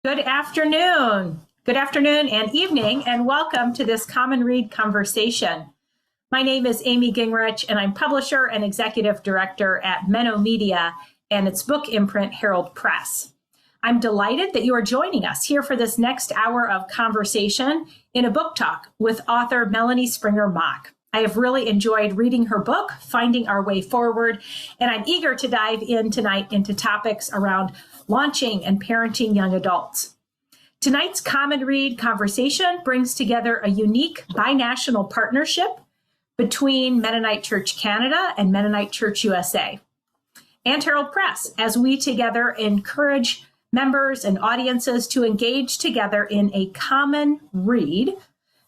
Good afternoon. Good afternoon and evening, and welcome to this CommonRead conversation. My name is Amy Gingrich, and I'm publisher and executive director at Menno Media and its book imprint, Herald Press. I'm delighted that you are joining us here for this next hour of conversation in a book talk with author Melanie Springer-Mock. I have really enjoyed reading her book, Finding Our Way Forward, and I'm eager to dive in tonight into topics around launching and parenting young adults. Tonight's CommonRead conversation brings together a unique binational partnership between Mennonite Church Canada and Mennonite Church USA and Herald Press, as we together encourage members and audiences to engage together in a common read,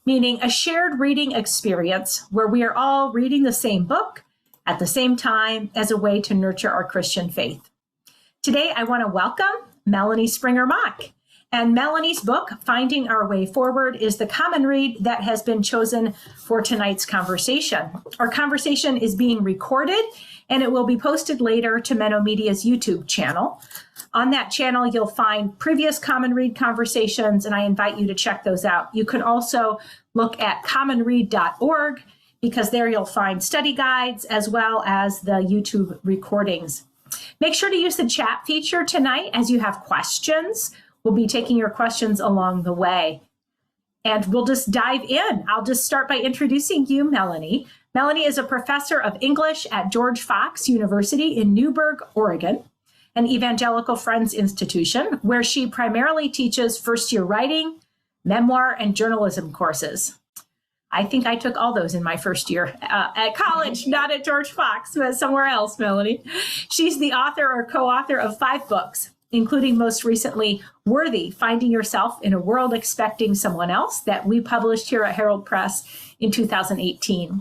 meaning a shared reading experience where we are all reading the same book at the same time as a way to nurture our Christian faith. Today, I want to welcome Melanie Springer-Mock. And Melanie's book, Finding Our Way Forward, is the common read that has been chosen for tonight's conversation. Our conversation is being recorded, and it will be posted later to Menno Media's YouTube channel. On that channel, you'll find previous common read conversations, and I invite you to check those out. You can also look at commonread.org, because there you'll find study guides as well as the YouTube recordings. Make sure to use the chat feature tonight as you have questions. We'll be taking your questions along the way. And we'll just dive in. I'll just start by introducing you, Melanie. Melanie is a professor of English at George Fox University in Newberg, Oregon, an evangelical Friends institution, where she primarily teaches first-year writing, memoir, and journalism courses. I think I took all those in my first year at college, not at George Fox, but somewhere else, Melanie. She's the author or co-author of 5 books, including most recently Worthy, Finding Yourself in a World Expecting Someone Else, that we published here at Herald Press in 2018.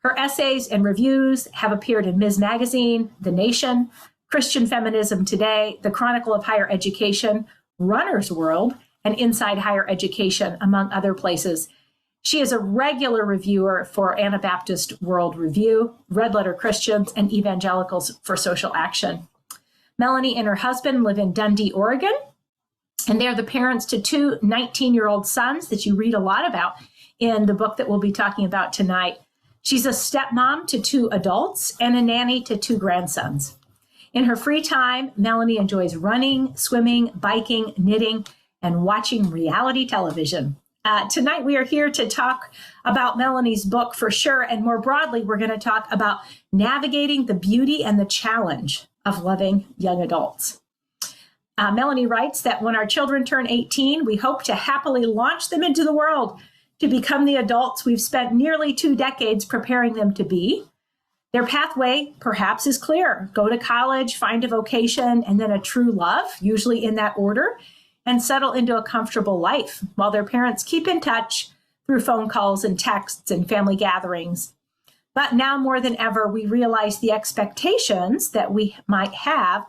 Her essays and reviews have appeared in Ms. Magazine, The Nation, Christian Feminism Today, The Chronicle of Higher Education, Runner's World, and Inside Higher Education, among other places. She is a regular reviewer for Anabaptist World Review, Red Letter Christians, and Evangelicals for Social Action. Melanie and her husband live in Dundee, Oregon, and they're the parents to 2 19-year-old sons that you read a lot about in the book that we'll be talking about tonight. She's a stepmom to 2 adults and a nanny to 2 grandsons. In her free time, Melanie enjoys running, swimming, biking, knitting, and watching reality television. Tonight, we are here to talk about Melanie's book for sure, and more broadly, we're going to talk about navigating the beauty and the challenge of loving young adults. Melanie writes that when our children turn 18, we hope to happily launch them into the world to become the adults we've spent nearly 2 decades preparing them to be. Their pathway, perhaps, is clear. Go to college, find a vocation, and then a true love, usually in that order, and settle into a comfortable life while their parents keep in touch through phone calls and texts and family gatherings. But now more than ever, we realize the expectations that we might have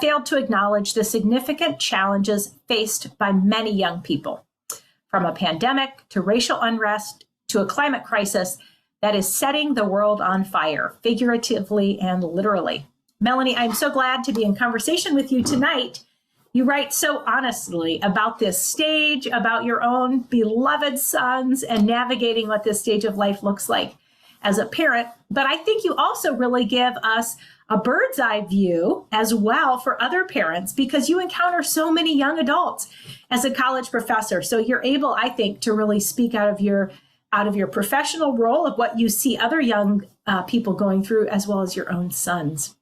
failed to acknowledge the significant challenges faced by many young people, from a pandemic to racial unrest to a climate crisis that is setting the world on fire, figuratively and literally. Melanie, I'm so glad to be in conversation with you tonight. You write so honestly about this stage, about your own beloved sons, and navigating what this stage of life looks like as a parent. But I think you also really give us a bird's eye view as well for other parents, because you encounter so many young adults as a college professor. So you're able, I think, to really speak out of your professional role of what you see other young people going through, as well as your own sons.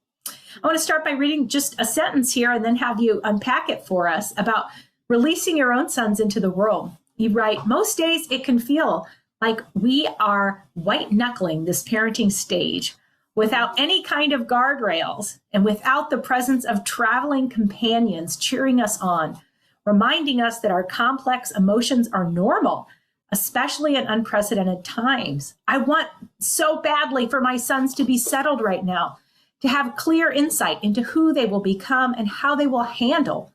I want to start by reading just a sentence here and then have you unpack it for us about releasing your own sons into the world. You write, most days it can feel like we are white knuckling this parenting stage without any kind of guardrails and without the presence of traveling companions cheering us on, reminding us that our complex emotions are normal, especially in unprecedented times. I want so badly for my sons to be settled right now, to have clear insight into who they will become and how they will handle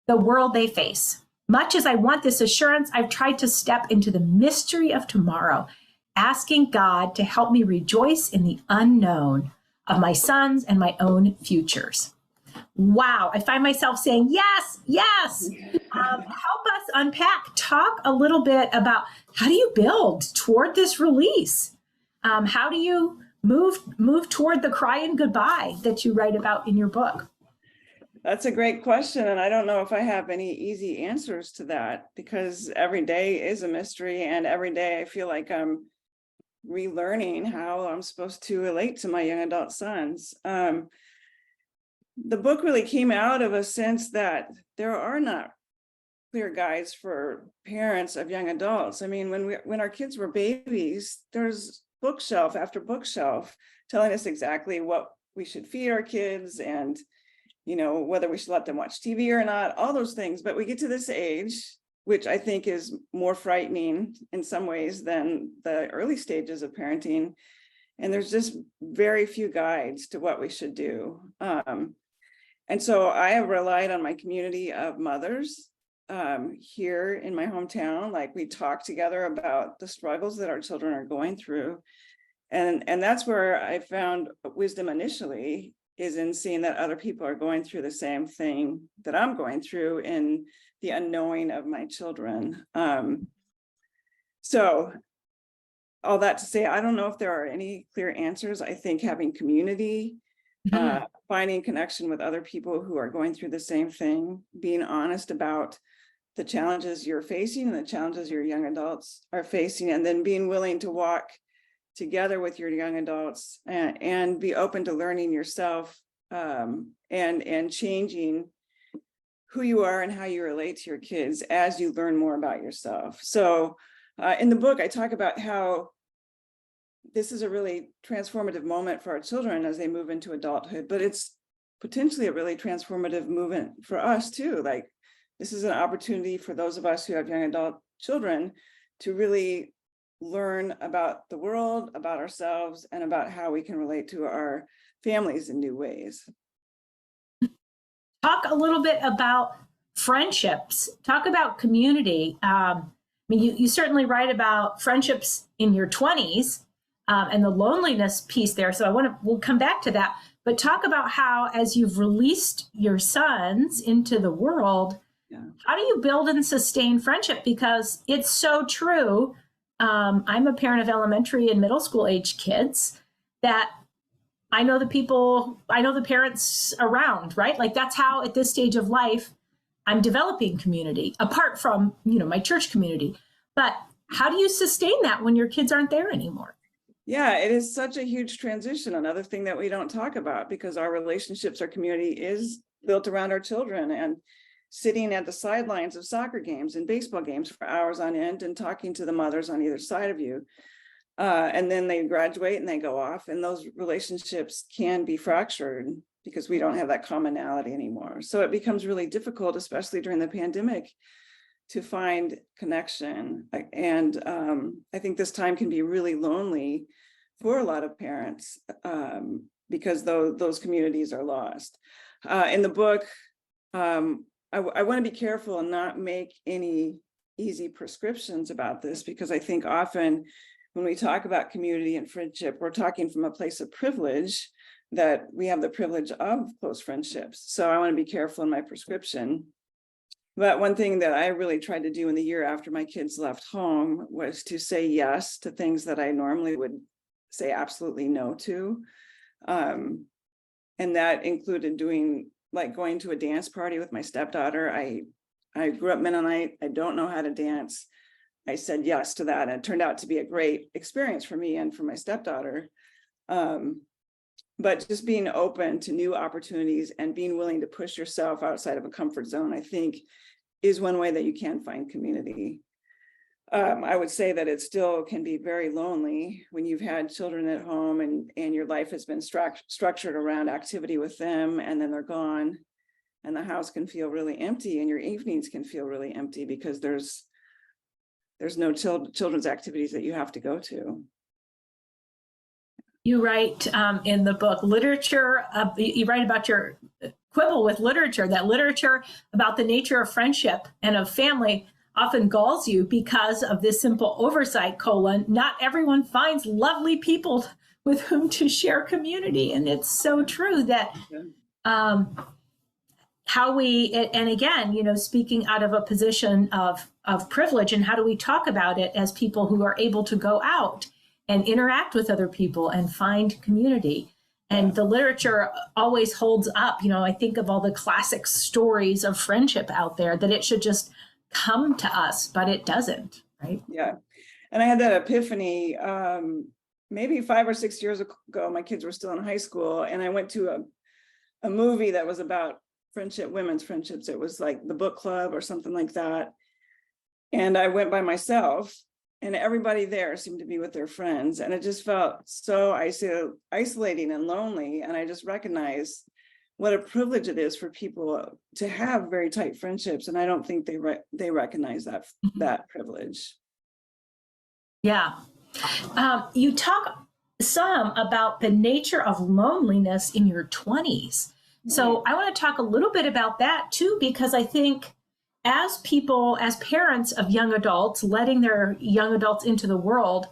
the world they face. Much as I want this assurance, I've tried to step into the mystery of tomorrow, asking God to help me rejoice in the unknown of my sons and my own futures. wow, I find myself saying, yes, yes. Help us unpack, talk a little bit about how do you build toward this release? How do you move toward the crying goodbye that you write about in your book? That's a great question. And I don't know if I have any easy answers to that, because every day is a mystery. And every day I feel like I'm relearning how I'm supposed to relate to my young adult sons. The book really came out of a sense that there are not clear guides for parents of young adults. I mean, when our kids were babies, there's bookshelf after bookshelf telling us exactly what we should feed our kids and, you know, whether we should let them watch TV or not, all those things. But we get to this age, which I think is more frightening in some ways than the early stages of parenting. And there's just very few guides to what we should do. And so I have relied on my community of mothers here in my hometown. Like, we talk together about the struggles that our children are going through. And that's where I found wisdom initially, is in seeing that other people are going through the same thing that I'm going through in the unknowing of my children. So all that to say, I don't know if there are any clear answers. I think having community, finding connection with other people who are going through the same thing, being honest about the challenges you're facing and the challenges your young adults are facing, and then being willing to walk together with your young adults and be open to learning yourself, and changing who you are and how you relate to your kids as you learn more about yourself. So in the book, I talk about how this is a really transformative moment for our children as they move into adulthood, but it's potentially a really transformative movement for us too. Like, this is an opportunity for those of us who have young adult children to really learn about the world, about ourselves, and about how we can relate to our families in new ways. Talk a little bit about friendships. Talk about community. I mean, you certainly write about friendships in your 20s and the loneliness piece there. So we'll come back to that. But talk about how, as you've released your sons into the world, how do you build and sustain friendship? Because it's so true. I'm a parent of elementary and middle school age kids, that I know the parents around, right? Like, that's how at this stage of life, I'm developing community apart from, my church community. But how do you sustain that when your kids aren't there anymore? Yeah, it is such a huge transition. Another thing that we don't talk about, because our relationships, our community is built around our children, and sitting at the sidelines of soccer games and baseball games for hours on end and talking to the mothers on either side of you. And then they graduate and they go off, and those relationships can be fractured because we don't have that commonality anymore. So it becomes really difficult, especially during the pandemic, to find connection. And I think this time can be really lonely for a lot of parents because those communities are lost. In the book, I want to be careful and not make any easy prescriptions about this, because I think often when we talk about community and friendship, we're talking from a place of privilege, that we have the privilege of close friendships. So I want to be careful in my prescription. But one thing that I really tried to do in the year after my kids left home was to say yes to things that I normally would say absolutely no to. And that included going to a dance party with my stepdaughter. I grew up Mennonite. I don't know how to dance. I said yes to that, and it turned out to be a great experience for me and for my stepdaughter. But just being open to new opportunities and being willing to push yourself outside of a comfort zone, I think, is one way that you can find community. I would say that it still can be very lonely when you've had children at home and your life has been structured around activity with them, and then they're gone, and the house can feel really empty, and your evenings can feel really empty because there's no children's activities that you have to go to. You write in the book, literature, you write about your quibble with literature, that literature about the nature of friendship and of family often galls you because of this simple oversight, not everyone finds lovely people with whom to share community. And it's so true that how we, and again, speaking out of a position of privilege, and how do we talk about it as people who are able to go out and interact with other people and find community. And the literature always holds up. I think of all the classic stories of friendship out there, that it should just come to us, but it doesn't, right? Yeah. And I had that epiphany maybe 5 or 6 years ago. My kids were still in high school, and I went to a movie that was about women's friendships. It was like the book club or something like that. And I went by myself, and everybody there seemed to be with their friends. And it just felt so isolating and lonely. And I just recognized what a privilege it is for people to have very tight friendships. And I don't think they recognize that privilege. Yeah. You talk some about the nature of loneliness in your 20s. So I want to talk a little bit about that too, because I think as parents of young adults, letting their young adults into the world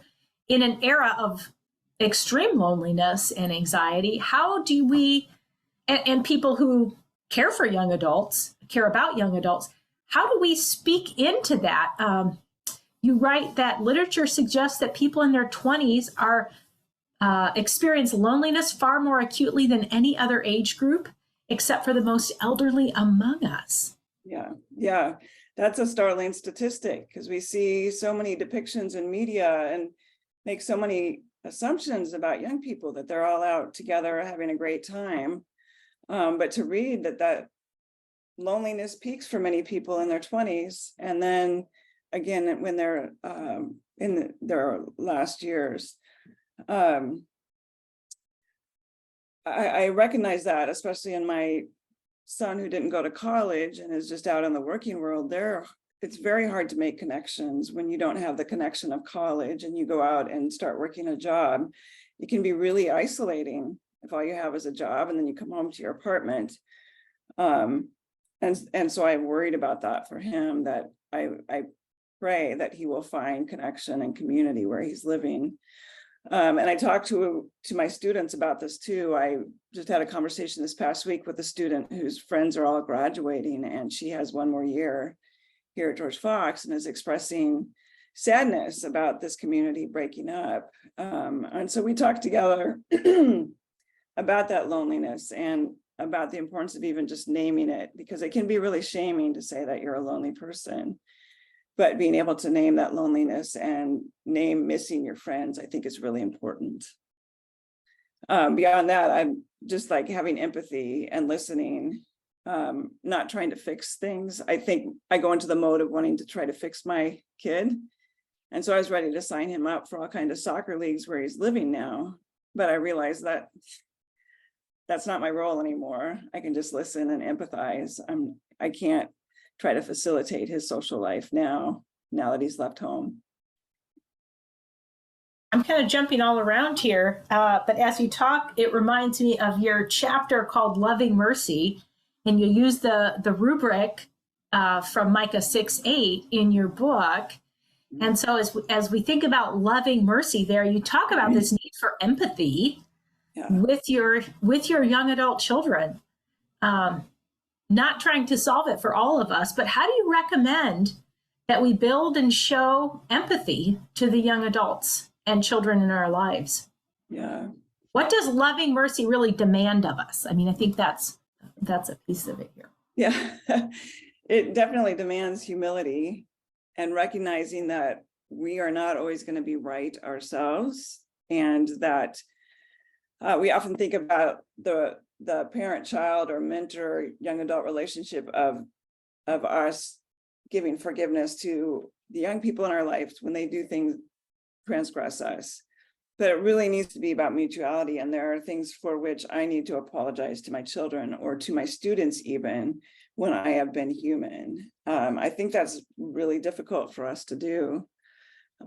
in an era of extreme loneliness and anxiety, how do we, and people who care about young adults, how do we speak into that? You write that literature suggests that people in their 20s experience loneliness far more acutely than any other age group, except for the most elderly among us. Yeah. That's a startling statistic, because we see so many depictions in media and make so many assumptions about young people that they're all out together having a great time. But to read that loneliness peaks for many people in their 20s, and then again when they're in their last years. I recognize that, especially in my son who didn't go to college and is just out in the working world. It's very hard to make connections when you don't have the connection of college and you go out and start working a job. It can be really isolating if all you have is a job and then you come home to your apartment. And so I'm worried about that for him, that I pray that he will find connection and community where he's living. And I talked to my students about this too. I just had a conversation this past week with a student whose friends are all graduating, and she has one more year here at George Fox and is expressing sadness about this community breaking up. And so we talked together about that loneliness and about the importance of even just naming it, because it can be really shaming to say that you're a lonely person. But being able to name that loneliness and name missing your friends, I think is really important. Beyond that, I'm just like having empathy and listening, not trying to fix things. I think I go into the mode of wanting to try to fix my kid. And so I was ready to sign him up for all kinds of soccer leagues where he's living now. But I realized that that's not my role anymore. I can just listen and empathize. I can't try to facilitate his social life now that he's left home. I'm kind of jumping all around here, but as you talk, it reminds me of your chapter called Loving Mercy, and you use the rubric from Micah 6:8 in your book. And so as we think about loving mercy there, you talk about this need for empathy with your young adult children. Not trying to solve it for all of us, but how do you recommend that we build and show empathy to the young adults and children in our lives? Yeah. What does loving mercy really demand of us? I mean, I think that's a piece of it here. Yeah, it definitely demands humility and recognizing that we are not always going to be right ourselves, and that we often think about the parent-child or mentor young adult relationship of us giving forgiveness to the young people in our lives when they do things transgress us. But it really needs to be about mutuality, and there are things for which I need to apologize to my children or to my students even when I have been human. I think that's really difficult for us to do.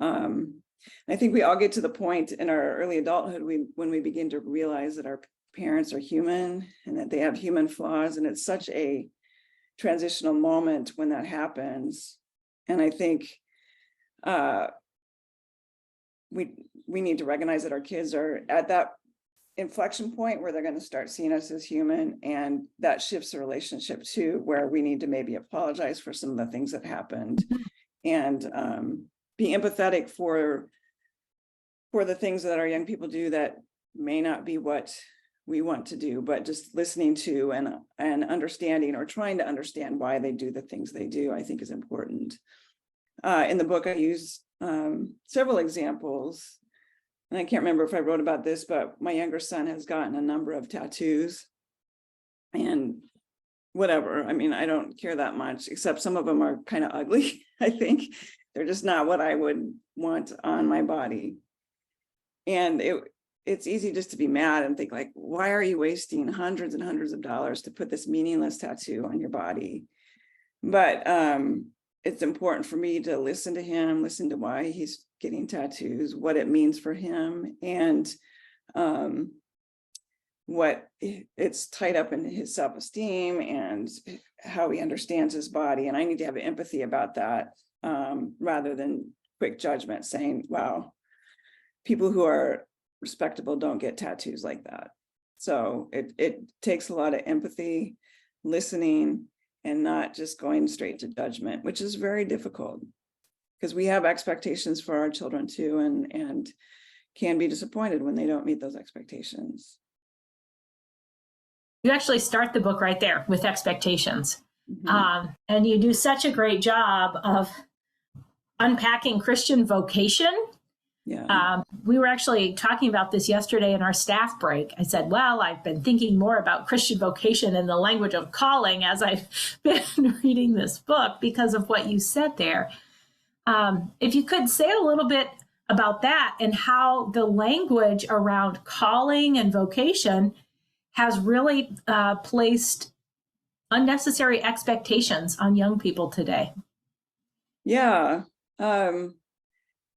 I think we all get to the point in our early adulthood when we begin to realize that our parents are human and that they have human flaws, and it's such a transitional moment when that happens. And I think we need to recognize that our kids are at that inflection point where they're going to start seeing us as human, and that shifts the relationship too, where we need to maybe apologize for some of the things that happened, and be empathetic for the things that our young people do that may not be what we want to do, but just listening to and understanding, or trying to understand why they do the things they do, I think is important. In the book, I use several examples, and I can't remember if I wrote about this, but my younger son has gotten a number of tattoos, and whatever. I mean, I don't care that much, except some of them are kind of ugly. I think they're just not what I would want on my body. And it's easy just to be mad and think like, why are you wasting hundreds and hundreds of dollars to put this meaningless tattoo on your body? But it's important for me to listen to him, listen to why he's getting tattoos, what it means for him, and what it's tied up in his self-esteem and how he understands his body. And I need to have empathy about that, rather than quick judgment saying, wow, people who are respectable don't get tattoos like that. So it takes a lot of empathy, listening, and not just going straight to judgment, which is very difficult because we have expectations for our children too, and can be disappointed when they don't meet those expectations. You actually start the book right there with expectations. And you do such a great job of unpacking Christian vocation. Yeah. We were actually talking about this yesterday in our staff break. I said, well, I've been thinking more about Christian vocation in the language of calling as I've been reading this book because of what you said there. If you could say a little bit about that and how the language around calling and vocation has really placed unnecessary expectations on young people today. Yeah.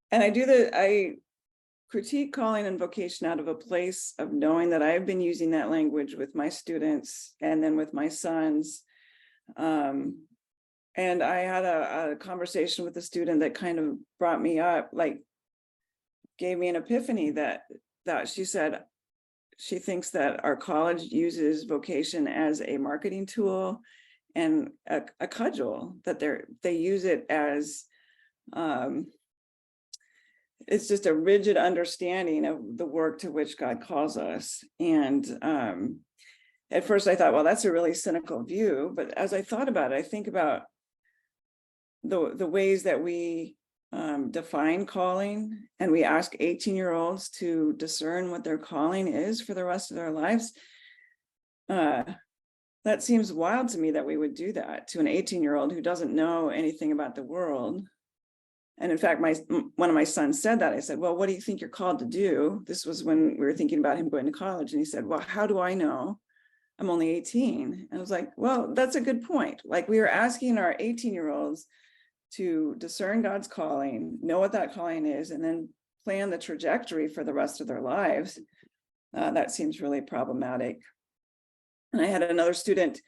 And I critique calling and vocation out of a place of knowing that I've been using that language with my students and then with my sons. And I had a conversation with a student that kind of brought me up, like gave me an epiphany that she said, she thinks that our college uses vocation as a marketing tool and a cudgel, that they use it as, it's just a rigid understanding of the work to which God calls us. And at first I thought, well, that's a really cynical view. But as I thought about it, I think about the ways that we define calling, and we ask 18-year-olds to discern what their calling is for the rest of their lives. That seems wild to me that we would do that to an 18-year-old who doesn't know anything about the world. And in fact, one of my sons said that. I said, well, what do you think you're called to do? This was when we were thinking about him going to college. And he said, well, how do I know? I'm only 18. And I was like, well, that's a good point. Like, we are asking our 18-year-olds to discern God's calling, know what that calling is, and then plan the trajectory for the rest of their lives. That seems really problematic. And I had another student,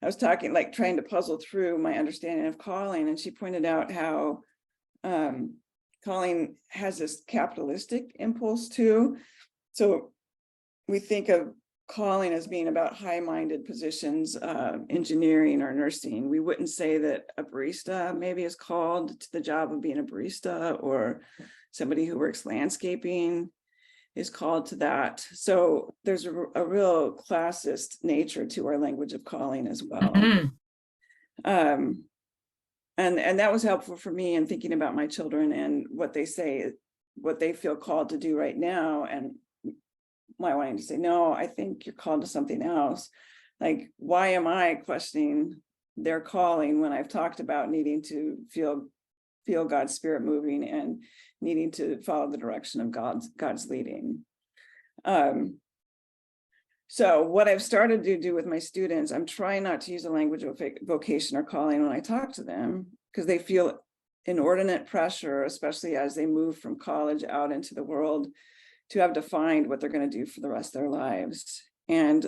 I was talking, like trying to puzzle through my understanding of calling, and she pointed out how calling has this capitalistic impulse too. So we think of calling as being about high-minded positions, engineering or nursing. We wouldn't say that a barista maybe is called to the job of being a barista, or somebody who works landscaping is called to that. So there's a real classist nature to our language of calling as well. And that was helpful for me in thinking about my children and what they say, what they feel called to do right now, and my wanting to say, no, I think you're called to something else. Like, why am I questioning their calling when I've talked about needing to feel God's spirit moving and needing to follow the direction of God's leading. So what I've started to do with my students, I'm trying not to use the language of vocation or calling when I talk to them, because they feel inordinate pressure, especially as they move from college out into the world, to have defined what they're going to do for the rest of their lives. And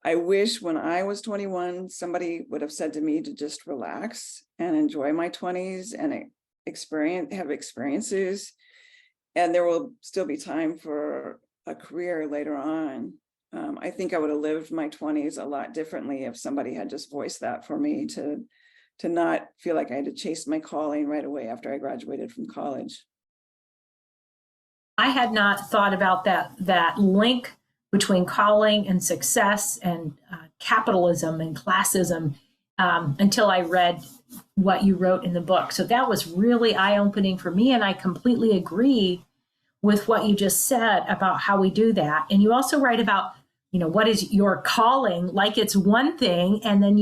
I wish when I was 21, somebody would have said to me to just relax and enjoy my 20s and have experiences. And there will still be time for a career later on. I think I would have lived my 20s a lot differently if somebody had just voiced that for me, to not feel like I had to chase my calling right away after I graduated from college. I had not thought about that link between calling and success and capitalism and classism until I read what you wrote in the book. So that was really eye-opening for me, and I completely agree with what you just said about how we do that. And you also write about, what is your calling? Like it's one thing, and then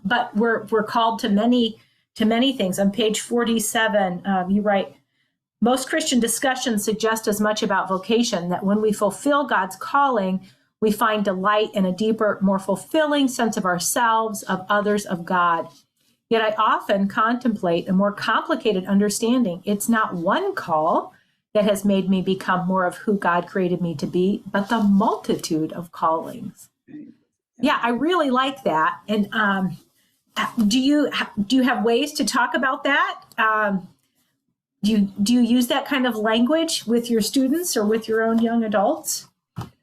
but we're called to many things. On page 47, you write, most Christian discussions suggest as much about vocation, that when we fulfill God's calling, we find delight in a deeper, more fulfilling sense of ourselves, of others, of God. Yet I often contemplate a more complicated understanding. It's not one call that has made me become more of who God created me to be, but the multitude of callings. Yeah, I really like that. And do you have ways to talk about that? Do you use that kind of language with your students or with your own young adults?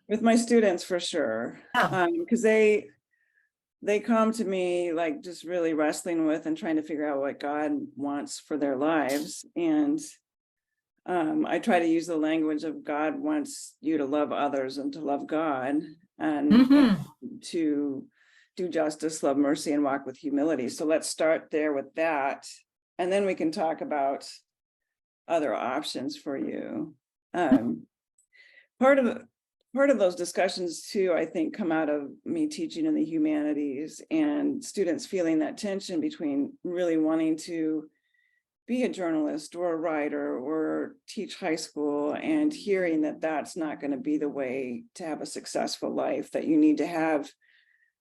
With my students, for sure. Because they come to me like just really wrestling with and trying to figure out what God wants for their lives. And I try to use the language of God wants you to love others and to love God, and to do justice, love mercy, and walk with humility. So let's start there with that. And then we can talk about other options for you. Part of those discussions too, I think, come out of me teaching in the humanities and students feeling that tension between really wanting to be a journalist or a writer or teach high school, and hearing that that's not going to be the way to have a successful life, that you need to have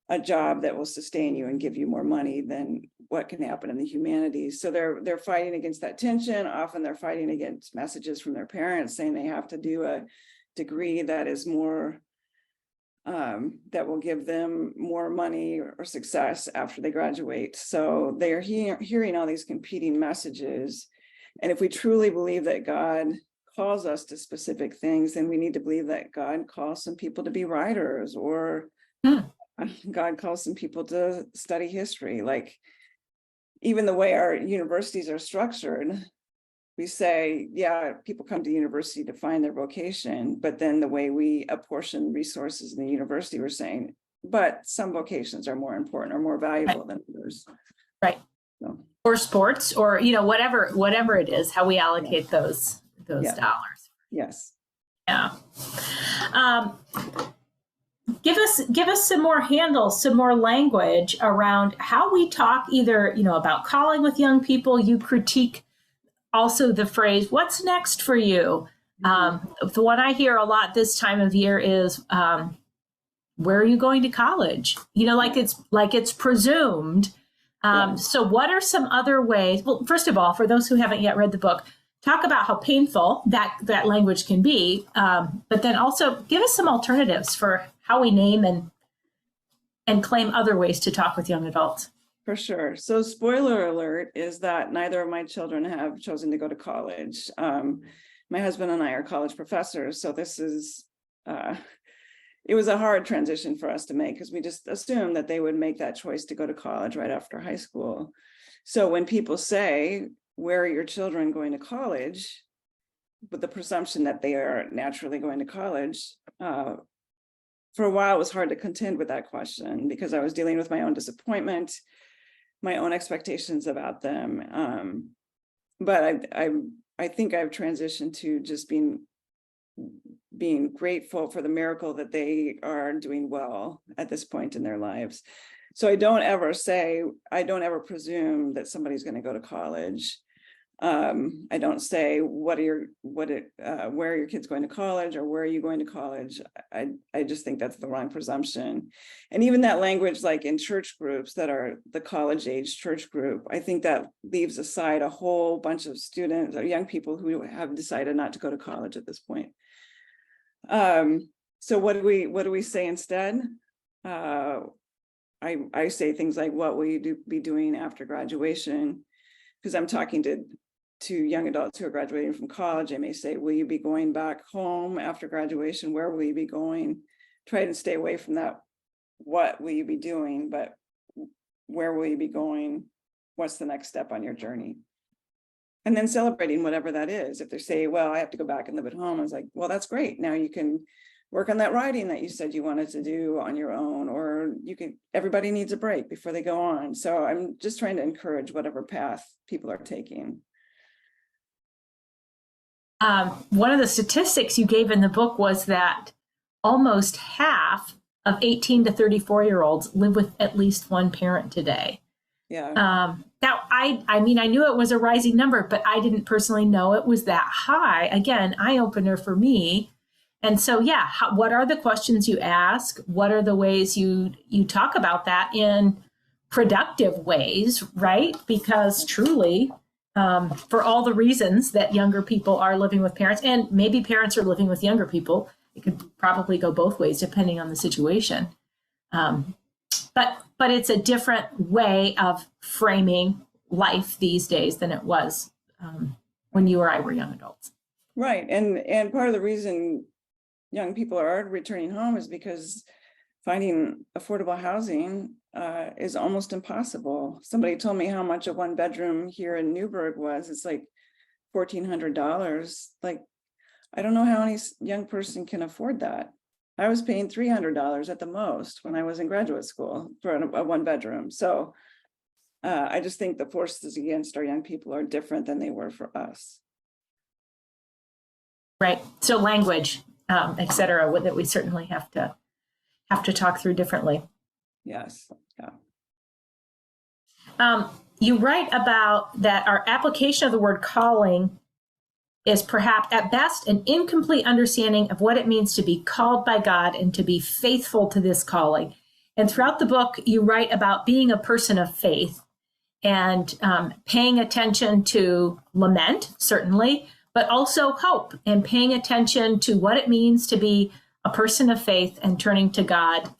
a job that will sustain you and give you more money than what can happen in the humanities. So they're fighting against that tension. Often they're fighting against messages from their parents saying they have to do a degree that is more, that will give them more money or success after they graduate. So they are hearing all these competing messages. And if we truly believe that God calls us to specific things, then we need to believe that God calls some people to be writers, or God calls some people to study history. Like, even the way our universities are structured, we say, yeah, people come to university to find their vocation, but then the way we apportion resources in the university, we're saying, but some vocations are more important or more valuable than others. Right. So, or sports, or whatever it is, how we allocate those dollars. Yes. Yeah. Give us some more handles, some more language around how we talk, either, about calling with young people. You critique also the phrase, what's next for you? The one I hear a lot this time of year is, where are you going to college? Like it's presumed. So what are some other ways? Well, first of all, for those who haven't yet read the book, talk about how painful that language can be, but then also give us some alternatives for how we name and claim other ways to talk with young adults. For sure. So spoiler alert is that neither of my children have chosen to go to college. My husband and I are college professors. So this is, it was a hard transition for us to make, because we just assumed that they would make that choice to go to college right after high school. So when people say, where are your children going to college, with the presumption that they are naturally going to college, for a while it was hard to contend with that question, because I was dealing with my own disappointment, my own expectations about them. But I think I've transitioned to just being grateful for the miracle that they are doing well at this point in their lives. So I don't ever presume that somebody's going to go to college. I don't say, where are your kids going to college, or where are you going to college? I just think that's the wrong presumption. And even that language, like in church groups that are the college age church group, I think that leaves aside a whole bunch of students or young people who have decided not to go to college at this point. So what do we say instead? I say things like, what will you be doing after graduation? Because I'm talking to to young adults who are graduating from college, I may say, will you be going back home after graduation? Where will you be going? Try to stay away from that. What will you be doing? But where will you be going? What's the next step on your journey? And then celebrating whatever that is. If they say, well, I have to go back and live at home, I was like, well, that's great. Now you can work on that writing that you said you wanted to do on your own, or you can, everybody needs a break before they go on. So I'm just trying to encourage whatever path people are taking. One of the statistics you gave in the book was that almost half of 18 to 34-year-olds live with at least one parent today. Yeah. Now, I mean, I knew it was a rising number, but I didn't personally know it was that high. Again, eye-opener for me. And so, yeah, what are the questions you ask? What are the ways you talk about that in productive ways, right? Because truly, for all the reasons that younger people are living with parents, and maybe parents are living with younger people, it could probably go both ways depending on the situation. But it's a different way of framing life these days than it was when you or I were young adults. Right. And part of the reason young people are returning home is because finding affordable housing is almost impossible. Somebody told me how much a one bedroom here in Newburgh was. It's like $1,400. Like, I don't know how any young person can afford that. I was paying $300 at the most when I was in graduate school for a one bedroom. So I just think the forces against our young people are different than they were for us. Right. So language, et cetera, that we certainly have to talk through differently. Yes. Yeah. You write about that our application of the word calling is perhaps at best an incomplete understanding of what it means to be called by God and to be faithful to this calling. And throughout the book, you write about being a person of faith and paying attention to lament, certainly, but also hope, and paying attention to what it means to be a person of faith and turning to God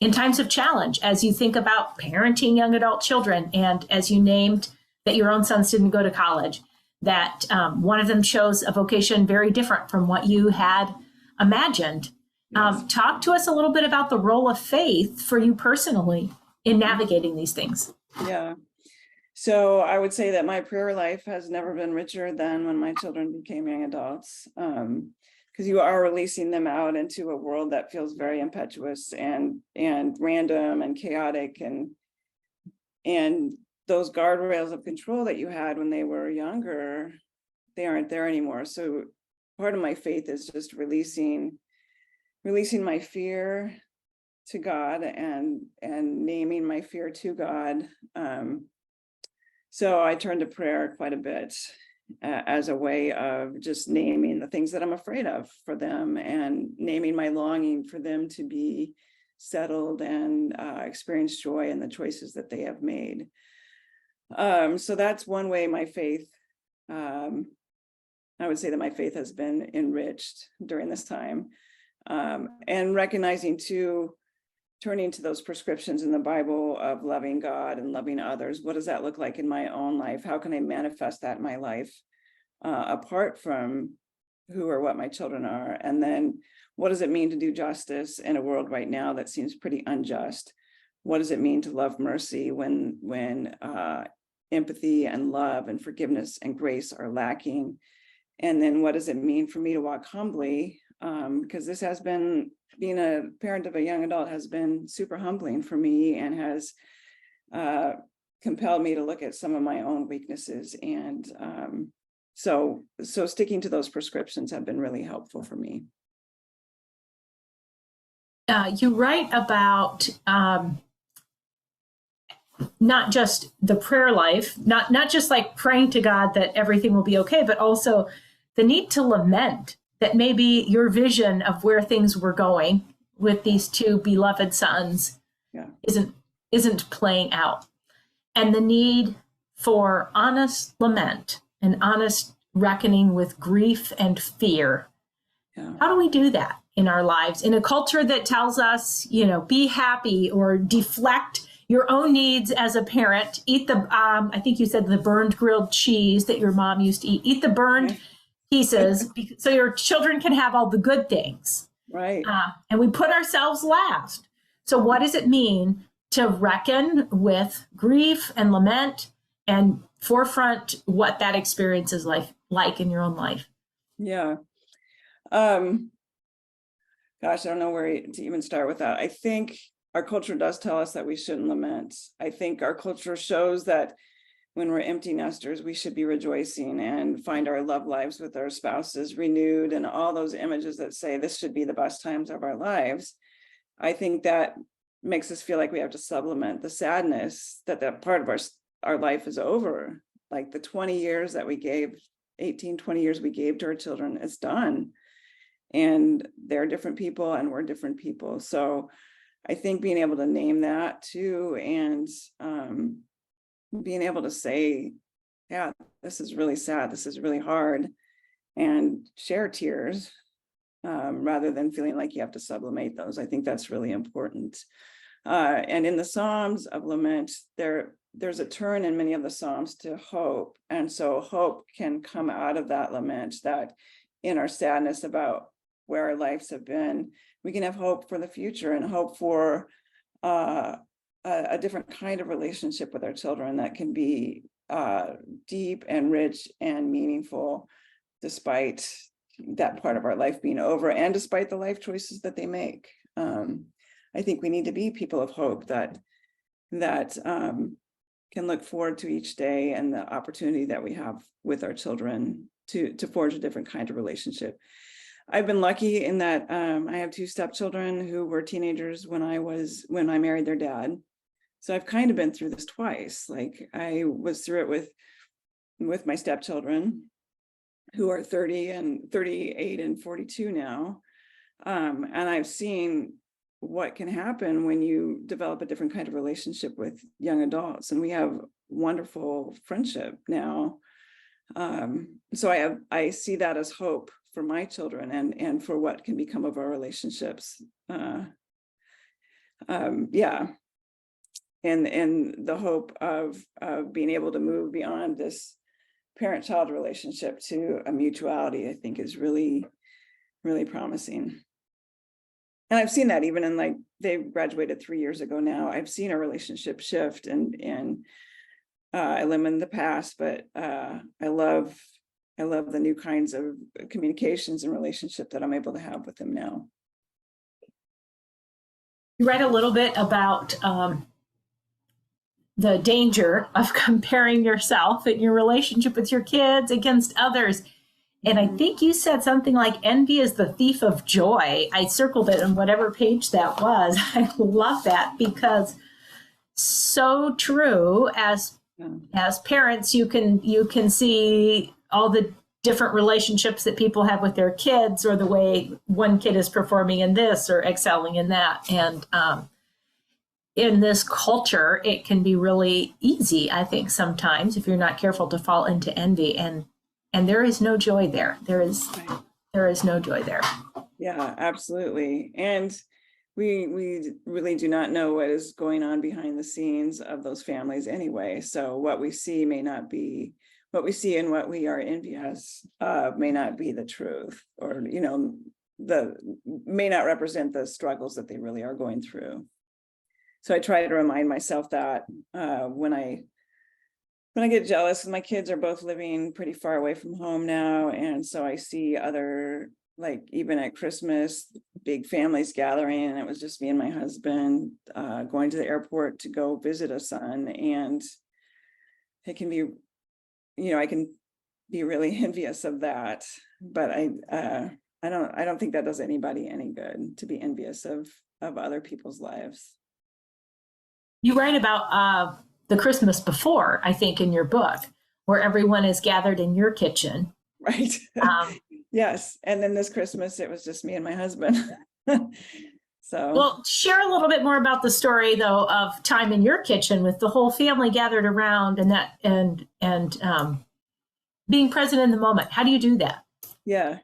in times of challenge, as you think about parenting young adult children, and as you named that your own sons didn't go to college, that one of them chose a vocation very different from what you had imagined. Yes. Talk to us a little bit about the role of faith for you personally in navigating these things. Yeah. So I would say that my prayer life has never been richer than when my children became young adults, because you are releasing them out into a world that feels very impetuous and random and chaotic, and those guardrails of control that you had when they were younger, they aren't there anymore. So part of my faith is just releasing my fear to God and naming my fear to God. So I turn to prayer quite a bit as a way of just naming the things that I'm afraid of for them, and naming my longing for them to be settled and experience joy in the choices that they have made. So that's one way my faith, I would say that my faith has been enriched during this time, and recognizing too, turning to those prescriptions in the Bible of loving God and loving others. What does that look like in my own life? How can I manifest that in my life apart from who or what my children are? And then what does it mean to do justice in a world right now that seems pretty unjust? What does it mean to love mercy when empathy and love and forgiveness and grace are lacking? And then what does it mean for me to walk humbly? Because this has been, being a parent of a young adult has been super humbling for me, and has compelled me to look at some of my own weaknesses. And so sticking to those prescriptions have been really helpful for me. You write about not just the prayer life, not just like praying to God that everything will be okay, but also the need to lament that maybe your vision of where things were going with these two beloved sons isn't playing out. And the need for honest lament and honest reckoning with grief and fear. Yeah. How do we do that in our lives in a culture that tells us, be happy or deflect your own needs as a parent. Eat the, I think you said the burned grilled cheese that your mom used to eat. Eat the burned pieces so your children can have all the good things. Right. And we put ourselves last. So what does it mean to reckon with grief and lament and forefront what that experience is like in your own life? Yeah. Gosh, I don't know where to even start with that. I think our culture does tell us that we shouldn't lament. I think our culture shows that when we're empty nesters, we should be rejoicing and find our love lives with our spouses renewed, and all those images that say this should be the best times of our lives. I think that makes us feel like we have to supplement the sadness that part of our life is over. Like the 20 years that we gave, 18, 20 years we gave to our children, it's done. And they're different people and we're different people. So I think being able to name that too, and being able to say, yeah, this is really sad, this is really hard, and share tears rather than feeling like you have to sublimate those. I think that's really important. And in the Psalms of lament, there's a turn in many of the Psalms to hope. And so hope can come out of that lament, that in our sadness about where our lives have been, we can have hope for the future and hope for a different kind of relationship with our children that can be deep and rich and meaningful, despite that part of our life being over and despite the life choices that they make. I think we need to be people of hope that can look forward to each day and the opportunity that we have with our children to forge a different kind of relationship. I've been lucky in that I have two stepchildren who were teenagers when I married their dad. So I've kind of been through this twice. Like I was through it with my stepchildren, who are 30 and 38 and 42 now. And I've seen what can happen when you develop a different kind of relationship with young adults. And we have wonderful friendship now. So I see that as hope for my children and for what can become of our relationships. Yeah. And the hope of being able to move beyond this parent-child relationship to a mutuality, I think is really, really promising. And I've seen that even in, like, they graduated 3 years ago now. I've seen a relationship shift, and I live in the past, but I love the new kinds of communications and relationship that I'm able to have with them now. You read a little bit about the danger of comparing yourself and your relationship with your kids against others. And I think you said something like envy is the thief of joy. I circled it on whatever page that was. I love that, because so true. As parents, you can see all the different relationships that people have with their kids, or the way one kid is performing in this or excelling in that. And in this culture, it can be really easy, I think, sometimes, if you're not careful, to fall into envy. And there is no joy there. There is no joy there. Yeah, absolutely. And we really do not know what is going on behind the scenes of those families anyway. So what we see may not be what we see, and what we are envious of may not be the truth, or, may not represent the struggles that they really are going through. So I try to remind myself that when I get jealous, my kids are both living pretty far away from home now. And so I see other, like even at Christmas, big families gathering, and it was just me and my husband going to the airport to go visit a son. And it can be, I can be really envious of that. But I don't think that does anybody any good, to be envious of other people's lives. You write about the Christmas before, I think, in your book, where everyone is gathered in your kitchen. Right. Yes. And then this Christmas, it was just me and my husband. So. Well, share a little bit more about the story, though, of time in your kitchen with the whole family gathered around, and being present in the moment. How do you do that? Yeah.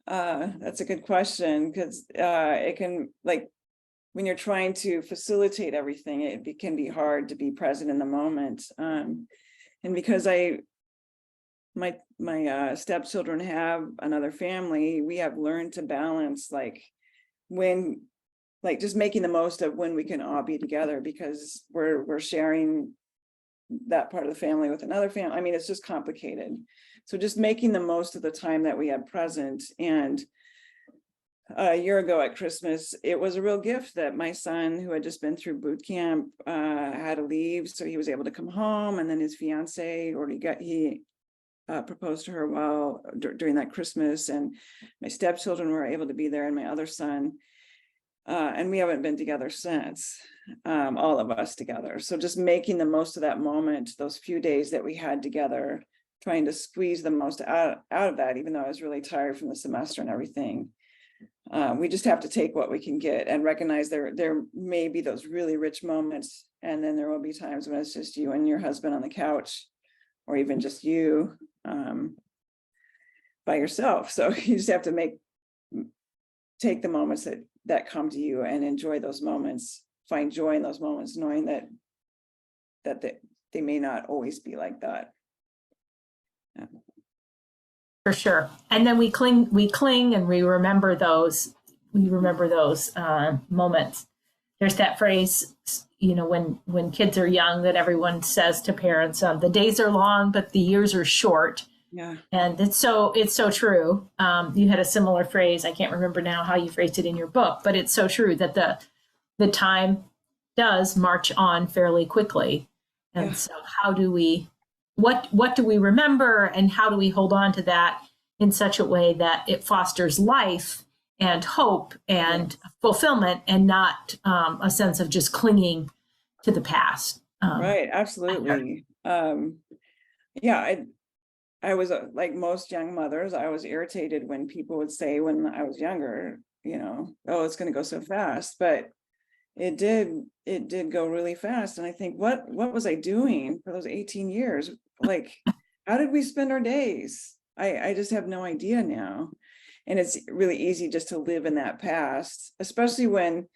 That's a good question, because it can, like, when you're trying to facilitate everything, can be hard to be present in the moment. And because my stepchildren have another family, we have learned to balance just making the most of when we can all be together, because we're sharing that part of the family with another family. I mean, it's just complicated. So just making the most of the time that we have present. And a year ago at Christmas, it was a real gift that my son, who had just been through boot camp, had to leave, so he was able to come home. And then his fiance, he proposed to her during that Christmas, and my stepchildren were able to be there, and my other son, and we haven't been together since, all of us together. So just making the most of that moment, those few days that we had together, trying to squeeze the most out of that, even though I was really tired from the semester and everything. We just have to take what we can get and recognize there may be those really rich moments, and then there will be times when it's just you and your husband on the couch, or even just you by yourself. So you just have to take the moments that come to you and enjoy those moments, find joy in those moments, knowing that they may not always be like that. Yeah. For sure. And then we cling and we remember those moments. There's that phrase, when kids are young, that everyone says to parents, the days are long, but the years are short. Yeah. And it's so true. You had a similar phrase. I can't remember now how you phrased it in your book, but it's so true that the time does march on fairly quickly. And Yeah. so what do we remember, and how do we hold on to that in such a way that it fosters life and hope and fulfillment, and not a sense of just clinging to the past? Right. Absolutely. Yeah. I was like most young mothers, I was irritated when people would say when I was younger, oh, it's going to go so fast, but it did go really fast. And I think, what was I doing for those 18 years? Like, how did we spend our days? I just have no idea now. And it's really easy just to live in that past, especially when,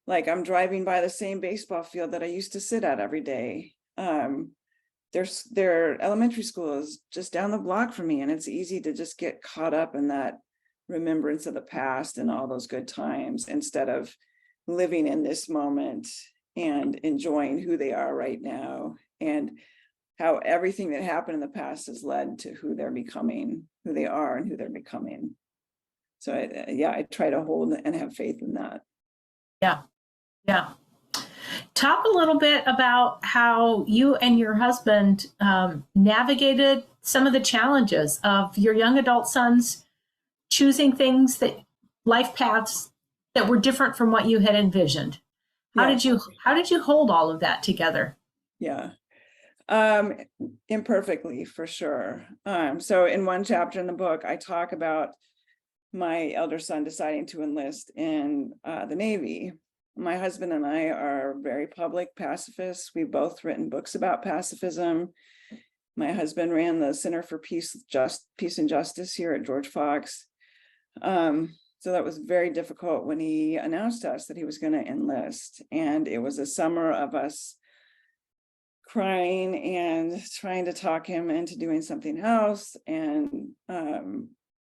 like, I'm driving by the same baseball field that I used to sit at every day. Their elementary school is just down the block from me, and it's easy to just get caught up in that remembrance of the past and all those good times, instead of living in this moment and enjoying who they are right now, and how everything that happened in the past has led to who they're becoming, who they are and who they're becoming. So I try to hold and have faith in that. Yeah. Talk a little bit about how you and your husband navigated some of the challenges of your young adult sons choosing life paths that were different from what you had envisioned. How did you hold all of that together? Yeah. Imperfectly, for sure. So in one chapter in the book, I talk about my elder son deciding to enlist in the Navy. My husband and I are very public pacifists. We've both written books about pacifism. My husband ran the Center for Peace and Justice here at George Fox. So that was very difficult when he announced to us that he was going to enlist. And it was a summer of us crying and trying to talk him into doing something else. And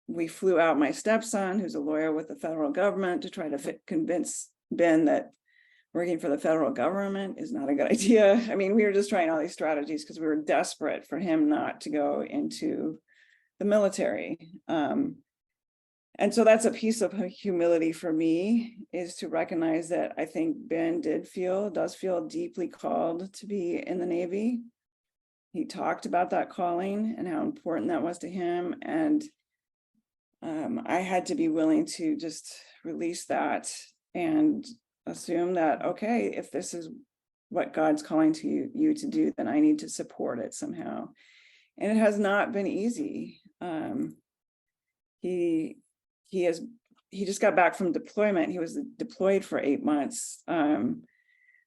we flew out my stepson, who's a lawyer with the federal government, to try to convince Ben that working for the federal government is not a good idea. I mean, we were just trying all these strategies because we were desperate for him not to go into the military. And so that's a piece of humility for me, is to recognize that I think Ben does feel deeply called to be in the Navy. He talked about that calling and how important that was to him. And I had to be willing to just release that and assume that, okay, if this is what God's calling to you to do, then I need to support it somehow. And it has not been easy. He just got back from deployment. He was deployed for 8 months,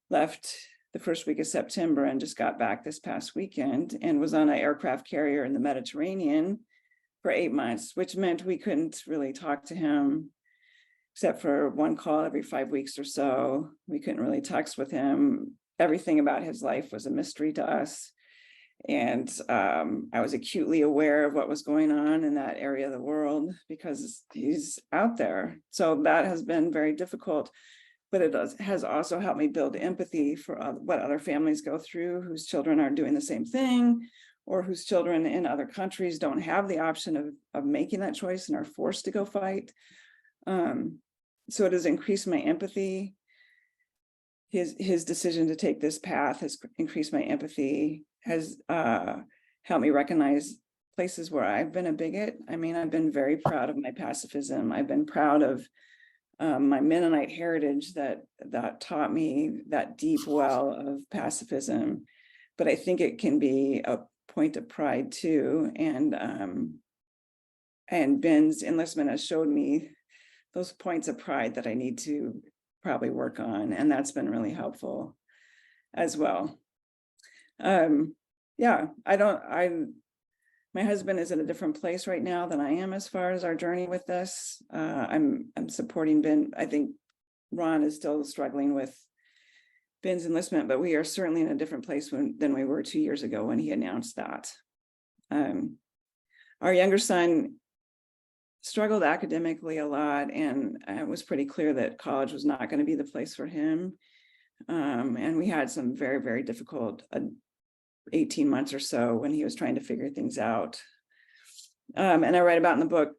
left the first week of September, and just got back this past weekend, and was on an aircraft carrier in the Mediterranean for 8 months, which meant we couldn't really talk to him. except for one call every 5 weeks or so. We couldn't really text with him. Everything about his life was a mystery to us. And I was acutely aware of what was going on in that area of the world because he's out there. So that has been very difficult, but it has also helped me build empathy for what other families go through whose children are doing the same thing, or whose children in other countries don't have the option of making that choice and are forced to go fight. So it has increased my empathy. His decision to take this path has increased my empathy, has helped me recognize places where I've been a bigot. I mean, I've been very proud of my pacifism. I've been proud of my Mennonite heritage that taught me that deep well of pacifism. But I think it can be a point of pride too. And Ben's enlistment has showed me those points of pride that I need to probably work on, and that's been really helpful as well. Yeah, my husband is in a different place right now than I am as far as our journey with this. I'm supporting Ben. I think Ron is still struggling with Ben's enlistment, but we are certainly in a different place than we were 2 years ago when he announced that. Our younger son struggled academically a lot, and it was pretty clear that college was not going to be the place for him. And we had some very, very difficult 18 months or so when he was trying to figure things out. And I write about in the book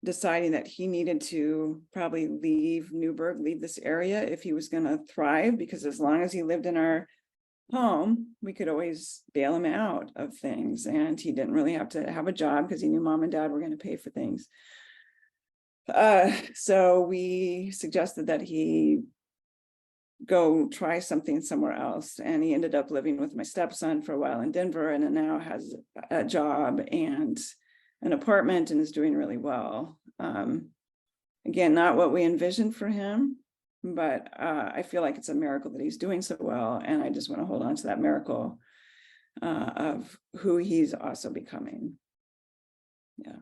deciding that he needed to probably leave Newburgh, leave this area if he was going to thrive, because as long as he lived in our home, we could always bail him out of things, and he didn't really have to have a job because he knew mom and dad were going to pay for things. So we suggested that he go try something somewhere else, and he ended up living with my stepson for a while in Denver, and now has a job and an apartment and is doing really well. Again, not what we envisioned for him, but I feel like it's a miracle that he's doing so well, and I just want to hold on to that miracle of who he's also becoming. Yeah.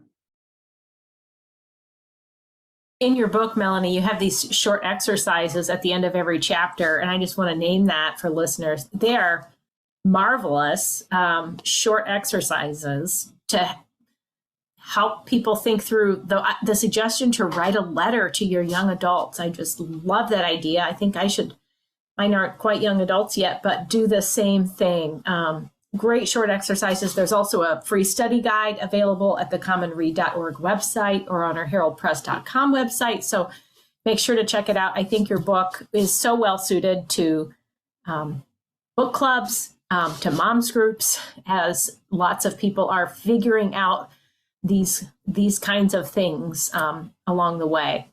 In your book, Melanie, you have these short exercises at the end of every chapter, and I just want to name that for listeners. They are marvelous short exercises to help people think through the suggestion to write a letter to your young adults. I just love that idea. I think mine aren't quite young adults yet, but do the same thing. Great short exercises. There's also a free study guide available at the commonread.org website or on our heraldpress.com website. So make sure to check it out. I think your book is so well suited to book clubs, to moms groups, as lots of people are figuring out these kinds of things along the way.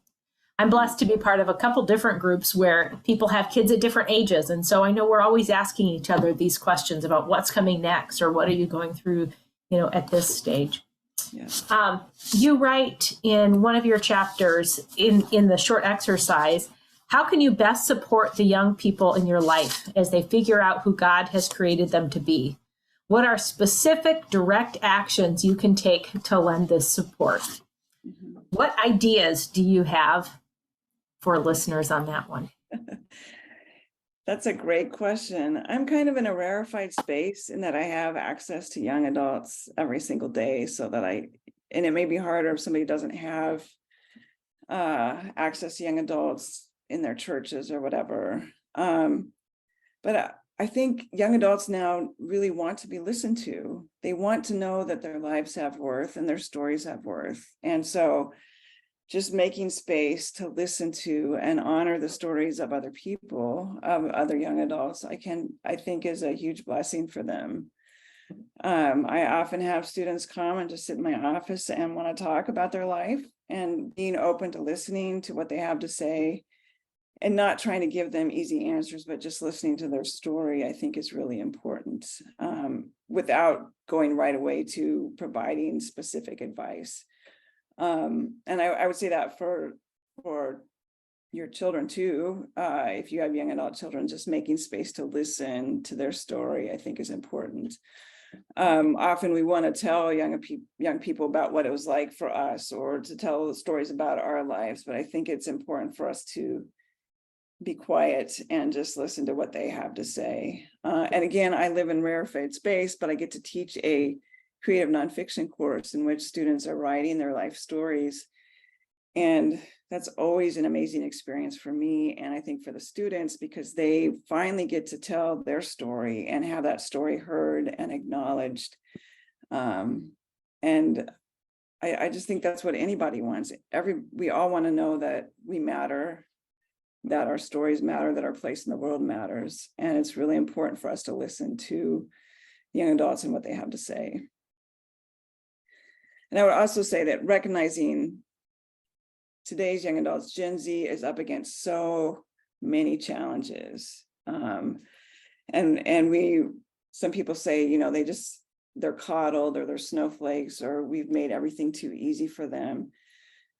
I'm blessed to be part of a couple different groups where people have kids at different ages. And so I know we're always asking each other these questions about what's coming next, or what are you going through, at this stage. Yes. You write in one of your chapters in the short exercise, how can you best support the young people in your life as they figure out who God has created them to be? What are specific direct actions you can take to lend this support? Mm-hmm. What ideas do you have for listeners on that one? That's a great question. I'm kind of in a rarefied space in that I have access to young adults every single day, so that and it may be harder if somebody doesn't have access to young adults in their churches or whatever. But I think young adults now really want to be listened to. They want to know that their lives have worth and their stories have worth. And so just making space to listen to and honor the stories of other people, of other young adults, I think is a huge blessing for them. I often have students come and just sit in my office and want to talk about their life, and being open to listening to what they have to say and not trying to give them easy answers, but just listening to their story, I think is really important, without going right away to providing specific advice. And I would say that for your children too, if you have young adult children, just making space to listen to their story, I think is important. Often we want to tell young people about what it was like for us, or to tell stories about our lives. But I think it's important for us to be quiet and just listen to what they have to say. And again, I live in rarefied space, but I get to teach a creative nonfiction course in which students are writing their life stories. And that's always an amazing experience for me, and I think for the students, because they finally get to tell their story and have that story heard and acknowledged. And I just think that's what anybody wants. We all want to know that we matter, that our stories matter, that our place in the world matters. And it's really important for us to listen to young adults and what they have to say. And I would also say that recognizing today's young adults, Gen Z, is up against so many challenges. And some people say, they're coddled, or they're snowflakes, or we've made everything too easy for them.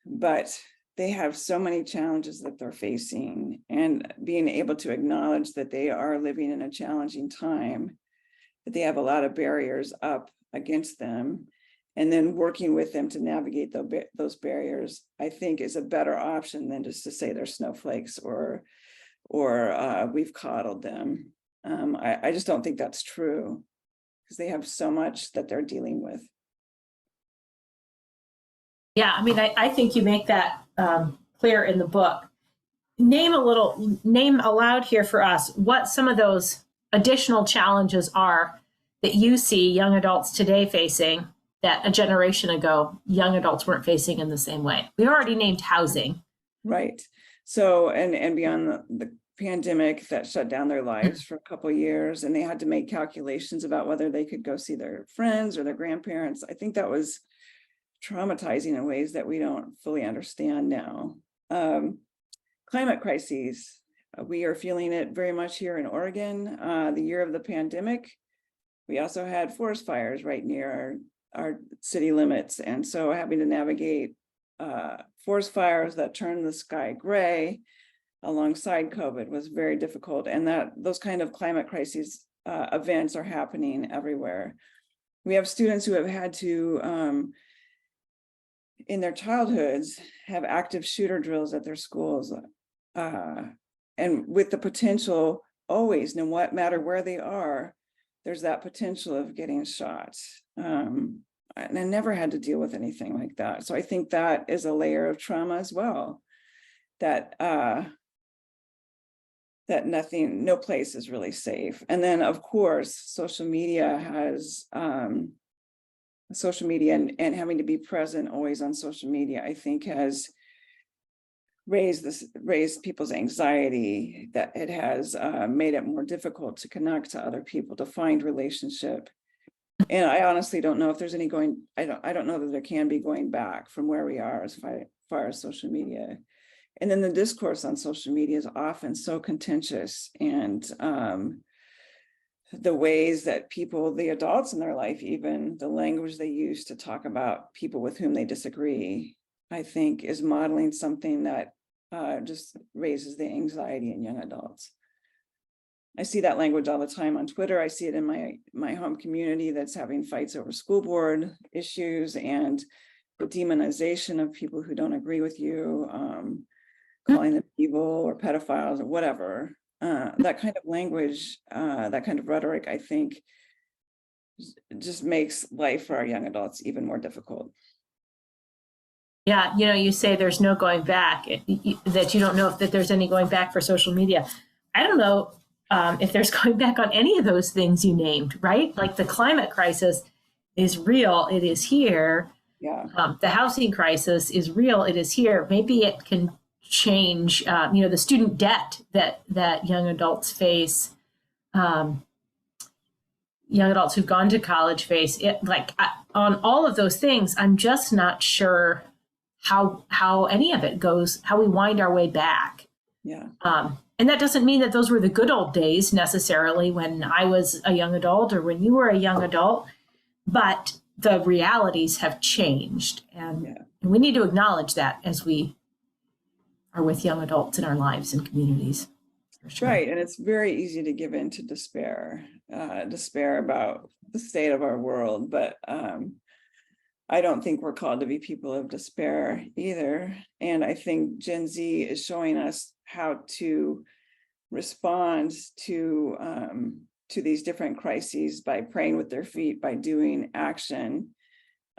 But they have so many challenges that they're facing, and being able to acknowledge that they are living in a challenging time, that they have a lot of barriers up against them, and then working with them to navigate those barriers, I think, is a better option than just to say they're snowflakes or we've coddled them. I just don't think that's true, because they have so much that they're dealing with. Yeah, I mean, I think you make that clear in the book. Name aloud here for us what some of those additional challenges are that you see young adults today facing that a generation ago young adults weren't facing in the same way. We already named housing. Right. So, and beyond the pandemic that shut down their lives for a couple of years, and they had to make calculations about whether they could go see their friends or their grandparents. I think that was traumatizing in ways that we don't fully understand now. Climate crises, we are feeling it very much here in Oregon. The year of the pandemic, we also had forest fires right near our city limits. And so having to navigate forest fires that turned the sky gray alongside COVID was very difficult. And those kind of climate crises events are happening everywhere. We have students who have had to, in their childhoods, have active shooter drills at their schools. And with the potential always, no matter where they are, there's that potential of getting shot. And I never had to deal with anything like that. So I think that is a layer of trauma as well, that no place is really safe. And then, of course, social media and having to be present always on social media, I think, has raised people's anxiety, that it has made it more difficult to connect to other people, to find relationship. And I honestly don't know if there's any I don't know that there can be going back from where we are as far as social media. And then the discourse on social media is often so contentious, and the ways that people, the adults in their life, even the language they use to talk about people with whom they disagree, I think is modeling something that just raises the anxiety in young adults. I see that language all the time on Twitter. I see it in my home community that's having fights over school board issues, and the demonization of people who don't agree with you, calling them evil or pedophiles or whatever. That kind of language, that kind of rhetoric, I think, just makes life for our young adults even more difficult. Yeah, you say there's no going back, that you don't know that there's any going back for social media. I don't know if there's going back on any of those things you named, right? Like the climate crisis is real, it is here. Yeah. The housing crisis is real, it is here. Maybe it can change, the student debt that young adults face, young adults who've gone to college face. On all of those things, I'm just not sure how any of it goes, how we wind our way back. Yeah. And that doesn't mean that those were the good old days necessarily when I was a young adult or when you were a young adult, but the realities have changed. And we need to acknowledge that as we are with young adults in our lives and communities. For sure. Right. And it's very easy to give in to despair about the state of our world, but I don't think we're called to be people of despair either. And I think Gen Z is showing us how to respond to these different crises by praying with their feet, by doing action.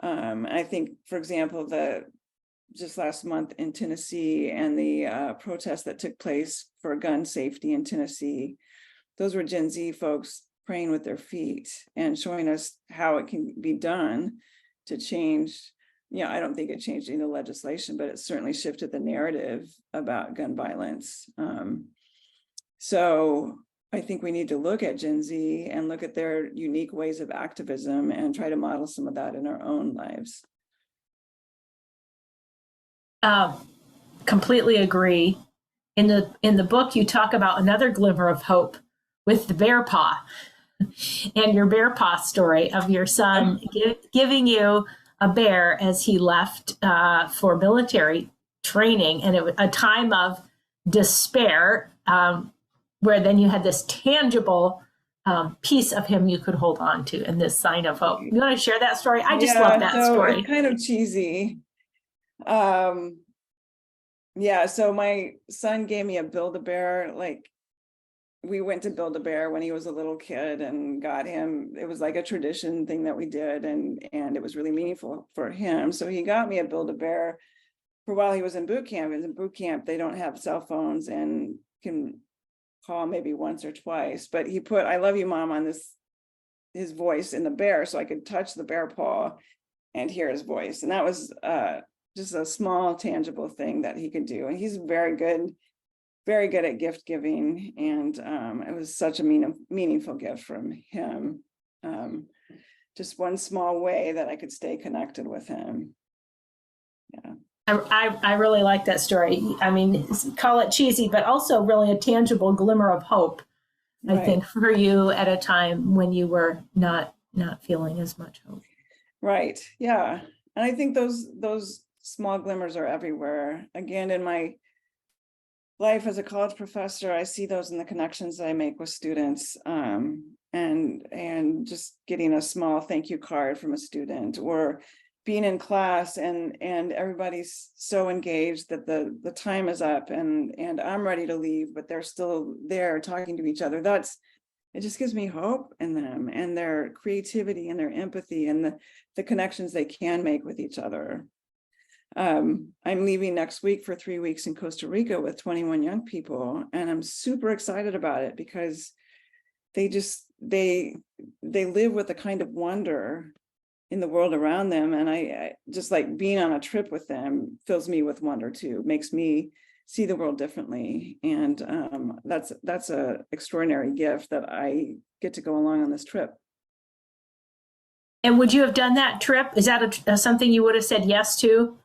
I think, for example, just last month in Tennessee and the protests that took place for gun safety in Tennessee, those were Gen Z folks praying with their feet and showing us how it can be done to change. I don't think it changed any legislation, but it certainly shifted the narrative about gun violence. So I think we need to look at Gen Z and look at their unique ways of activism and try to model some of that in our own lives. Completely agree. In the book, you talk about another glimmer of hope with the bear paw and your bear paw story of your son giving you a bear as he left for military training, and it was a time of despair, where then you had this tangible piece of him you could hold on to and this sign of hope. You want to share that story? I just love that story. It's kind of cheesy. So my son gave me a Build-A-Bear. Like, we went to Build-A-Bear when he was a little kid and got him. It was like a tradition thing that we did, and it was really meaningful for him. So he got me a Build-A-Bear for while he was in boot camp. And in boot camp, they don't have cell phones and can call maybe once or twice. But he put "I love you, Mom" on his voice in the bear, so I could touch the bear paw and hear his voice. And that was just a small, tangible thing that he could do. And he's very good at gift giving. And it was such a meaningful gift from him. Just one small way that I could stay connected with him. Yeah. I really like that story. I mean, call it cheesy, but also really a tangible glimmer of hope, I think, for you at a time when you were not feeling as much hope. Right. Yeah. And I think those small glimmers are everywhere. Again, in my life as a college professor, I see those in the connections I make with students, and just getting a small thank you card from a student, or being in class and everybody's so engaged that the time is up and I'm ready to leave, but they're still there talking to each other. It just gives me hope in them and their creativity and their empathy and the connections they can make with each other. I'm leaving next week for 3 weeks in Costa Rica with 21 young people, and I'm super excited about it because they live with a kind of wonder in the world around them. And I just like being on a trip with them fills me with wonder too, makes me see the world differently. And that's a extraordinary gift that I get to go along on this trip. And would you have done that trip? Is that something you would have said yes to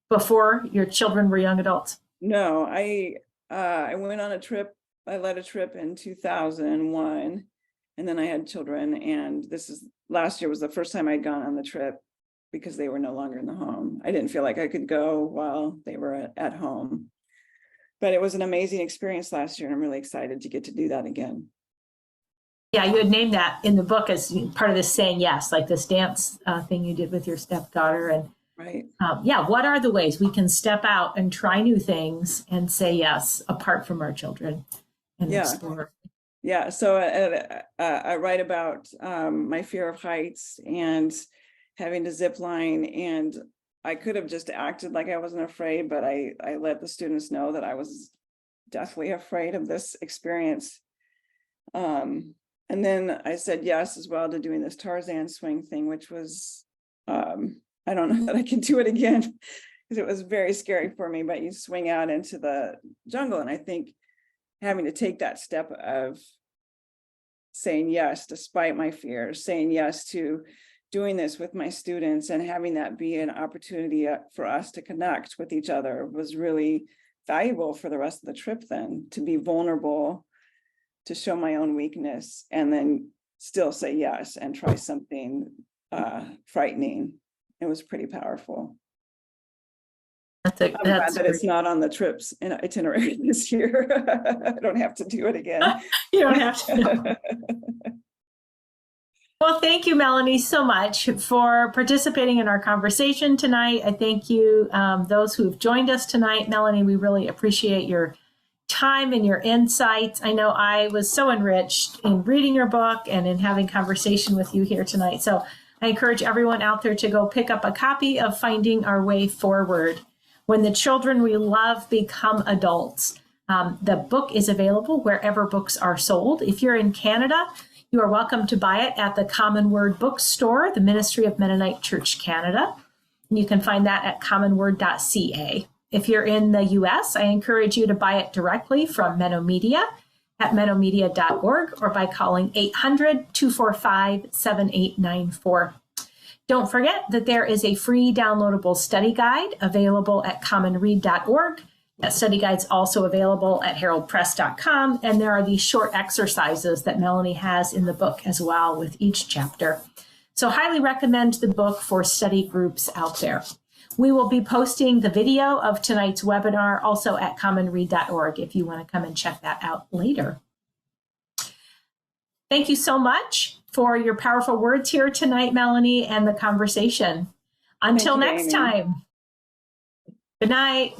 before your children were young adults? No, I went on a trip. I led a trip in 2001, and then I had children. And last year was the first time I'd gone on the trip because they were no longer in the home. I didn't feel like I could go while they were at home. But it was an amazing experience last year, and I'm really excited to get to do that again. Yeah, you had named that in the book as part of this saying yes, like this dance thing you did with your stepdaughter. And right. What are the ways we can step out and try new things and say yes apart from our children and explore? Yeah, so I write about my fear of heights and having to zip line, and I could have just acted like I wasn't afraid, but I let the students know that I was deathly afraid of this experience. And then I said yes as well to doing this Tarzan swing thing, which was, I don't know that I can do it again because it was very scary for me, but you swing out into the jungle. And I think having to take that step of saying yes, despite my fears, saying yes to doing this with my students and having that be an opportunity for us to connect with each other was really valuable for the rest of the trip then, to be vulnerable, to show my own weakness, and then still say yes and try something frightening. It was pretty powerful. I'm glad that it's not on the trips in itinerary this year. I don't have to do it again. You don't have to. Well, thank you, Melanie, so much for participating in our conversation tonight. I thank you, those who have joined us tonight. Melanie, we really appreciate your time and your insights. I know I was so enriched in reading your book and in having conversation with you here tonight. So I encourage everyone out there to go pick up a copy of Finding Our Way Forward: When the Children We Love Become Adults. The book is available wherever books are sold. If you're in Canada, you are welcome to buy it at the Common Word Bookstore, the Ministry of Mennonite Church Canada. You can find that at commonword.ca. If you're in the US, I encourage you to buy it directly from Menno Media at mennomedia.org or by calling 800-245-7894. Don't forget that there is a free downloadable study guide available at commonread.org. That study guide's also available at heraldpress.com, and there are these short exercises that Melanie has in the book as well with each chapter. So highly recommend the book for study groups out there. We will be posting the video of tonight's webinar also at commonread.org if you want to come and check that out later. Thank you so much for your powerful words here tonight, Melanie, and the conversation. Until next time. Good night.